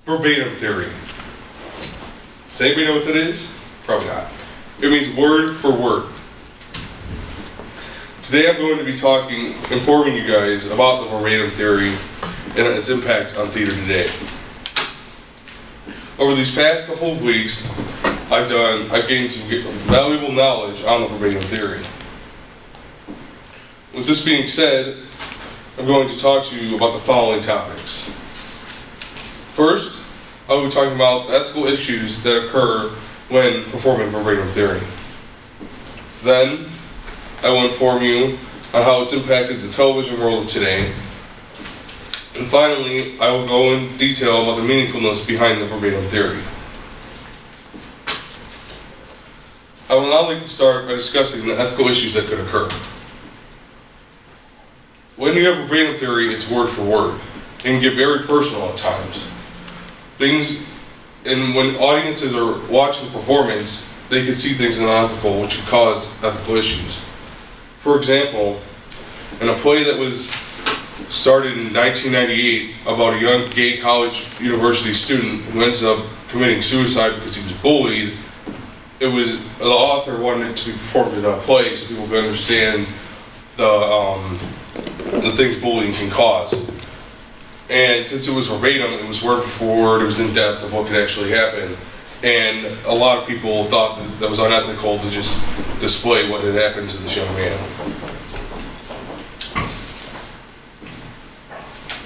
Verbatim theory. Does anybody know what that is? Probably not. It means word for word. Today I'm going to be informing you guys about the verbatim theory and its impact on theater today. Over these past couple of weeks, I've gained some valuable knowledge on the verbatim theory. With this being said, I'm going to talk to you about the following topics. First, I will be talking about the ethical issues that occur when performing verbatim theory. Then, I will inform you on how it's impacted the television world of today. And finally, I will go in detail about the meaningfulness behind the verbatim theory. I would now like to start by discussing the ethical issues that could occur. When you have verbatim theory, it's word for word. It can get very personal at times. And when audiences are watching the performance, they can see things unethical, which could cause ethical issues. For example, in a play that was started in 1998 about a young gay college university student who ends up committing suicide because he was bullied, the author wanted it to be performed in a play so people could understand the things bullying can cause. And since it was verbatim, it was word for word, it was in depth of what could actually happen. And a lot of people thought that was unethical to just display what had happened to this young man.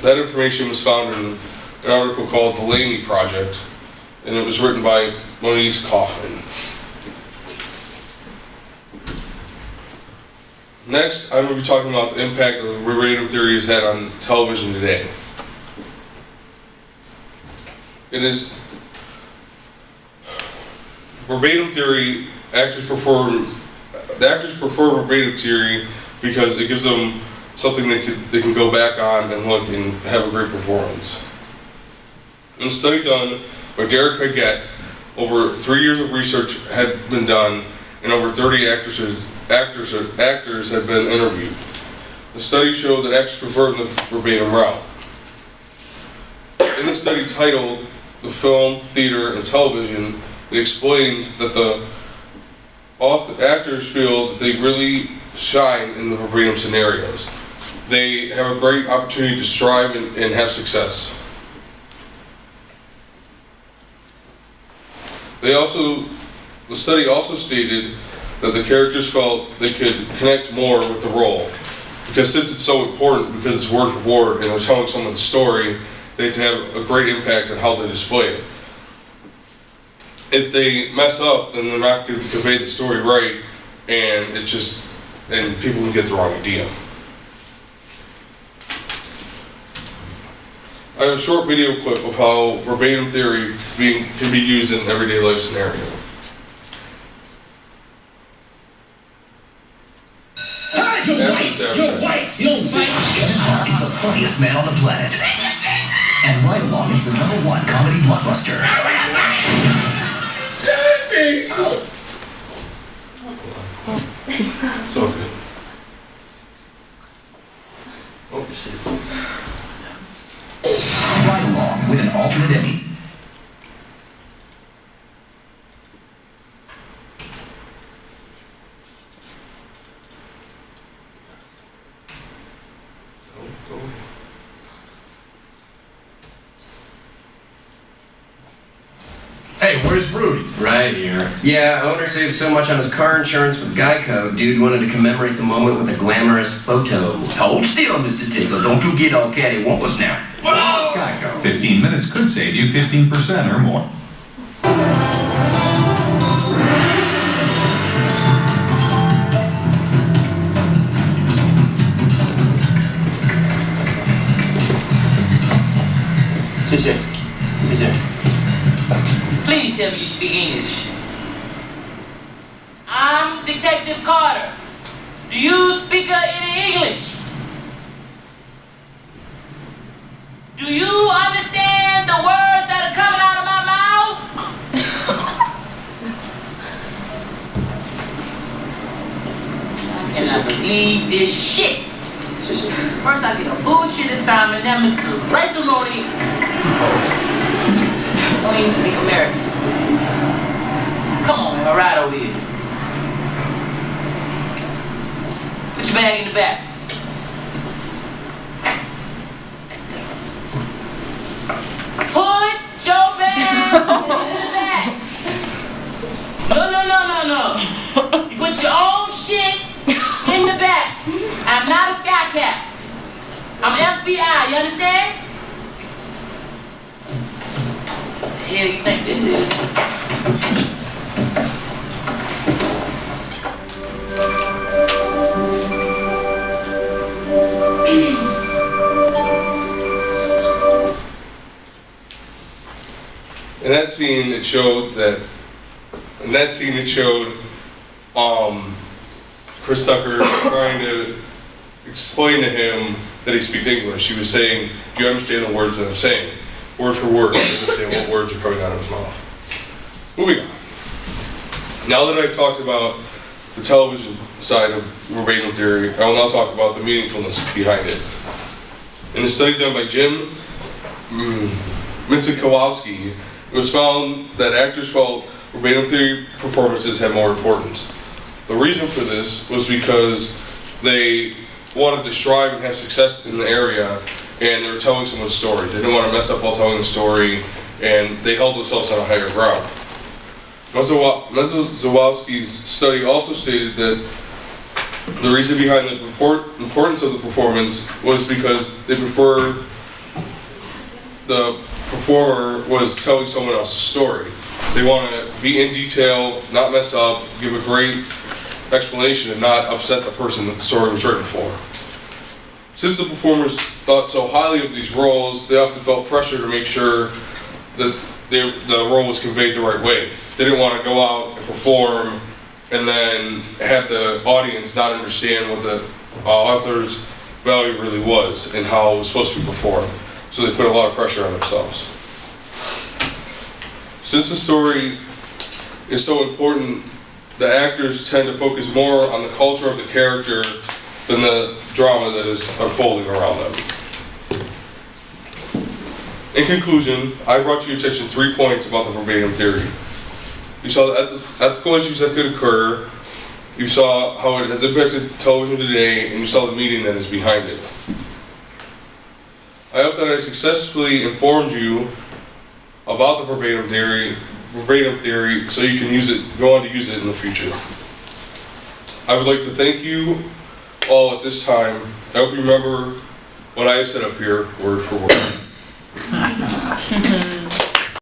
That information was found in an article called The Lamy Project, and it was written by Moniz Kaufman. Next, I'm going to be talking about the impact that verbatim theory has had on television today. Verbatim theory, the actors prefer verbatim theory because it gives them something they can go back on and look and have a great performance. In a study done by Derek Paget, over 3 years of research had been done and over 30 actors had been interviewed. The study showed that actors prefer the verbatim route. In the study titled The Film, Theater, and Television, it explained that the actors feel that they really shine in the verbatim scenarios. They have a great opportunity to strive and have success. The study also stated that the characters felt they could connect more with the role. Because since it's so important, because it's word for word and they're telling someone's story, they have a great impact on how they display it. If they mess up, then they're not going to convey the story right, and people can get the wrong idea. I have a short video clip of how verbatim theory can be used in an everyday life scenario. You're white! Kevin Hart is the funniest man on the planet. And Ride Along is the #1 comedy blockbuster. It's all good. Ride Along with an alternate ending. Hey, where's Rudy? Right here. Yeah, owner saved so much on his car insurance with Geico, dude wanted to commemorate the moment with a glamorous photo. Hold still, Mr. Tickle. Don't you get all cattywampus now. Whoa! Geico. 15 minutes could save you 15% or more. Please tell me you speak English. I'm Detective Carter. Do you speak any English? Do you understand the words that are coming out of my mouth? I cannot believe this shit. First I get a bullshit assignment, then Mr. Rachel Mooney to speak American. Come on, man, right over here. Put your bag in the back. Put your bag in the back. No. You put your own shit in the back. I'm not a sky cap. I'm FBI, you understand? The hell you think this is? In that scene, it showed Chris Tucker trying to explain to him that he speaks English. He was saying, "Do you understand the words that I'm saying?" Word for word, I understand what words are coming out of his mouth. Moving on. Now that I've talked about the television side of verbatim theory, I will now talk about the meaningfulness behind it. In a study done by Jim Michalowski, it was found that actors felt verbatim theory performances had more importance. The reason for this was because they wanted to strive and have success in the area, and they were telling someone's story. They didn't want to mess up while telling the story, and they held themselves on a higher ground. Michalowski's study also stated that the reason behind the importance of the performance was because they preferred the performer was telling someone else's story. They want to be in detail, not mess up, give a great explanation, and not upset the person that the story was written for. Since the performers thought so highly of these roles, they often felt pressure to make sure that the role was conveyed the right way. They didn't want to go out and perform and then have the audience not understand what the author's value really was and how it was supposed to be performed. So they put a lot of pressure on themselves. Since the story is so important, the actors tend to focus more on the culture of the character than the drama that is unfolding around them. In conclusion, I brought to your attention 3 points about the verbatim theory. You saw the ethical issues that could occur, you saw how it has impacted television today, and you saw the meaning that is behind it. I hope that I successfully informed you about the verbatim theory so you can go on to use it in the future. I would like to thank you all at this time. I hope you remember what I have said up here, word for word.